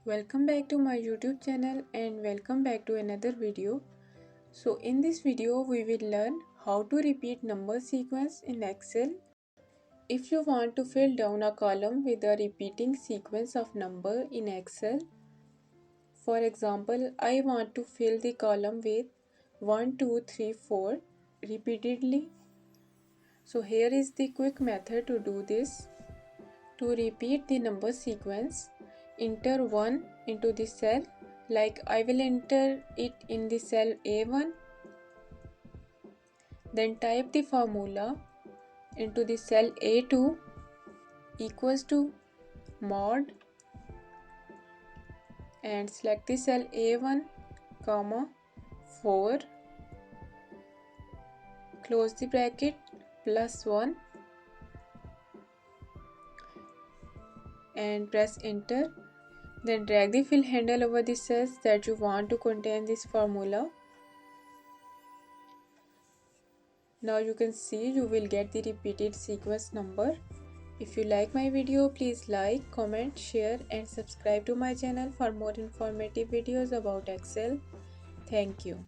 Welcome back to my YouTube channel and welcome back to another video. So in this video we will learn how to repeat number sequence in Excel. If you want to fill down a column with a repeating sequence of number in Excel, for example, I want to fill the column with 1, 2, 3, 4 repeatedly. So here is the quick method to do this. To repeat the number sequence, enter 1 into the cell, like I will enter it in the cell A1. Then type the formula into the cell A2 equals to mod and select the cell A1, comma 4, close the bracket, plus 1 and press enter. Then drag the fill handle over the cells that you want to contain this formula. Now you can see you will get the repeated sequence number. If you like my video, please like, comment, share and subscribe to my channel for more informative videos about Excel. Thank you.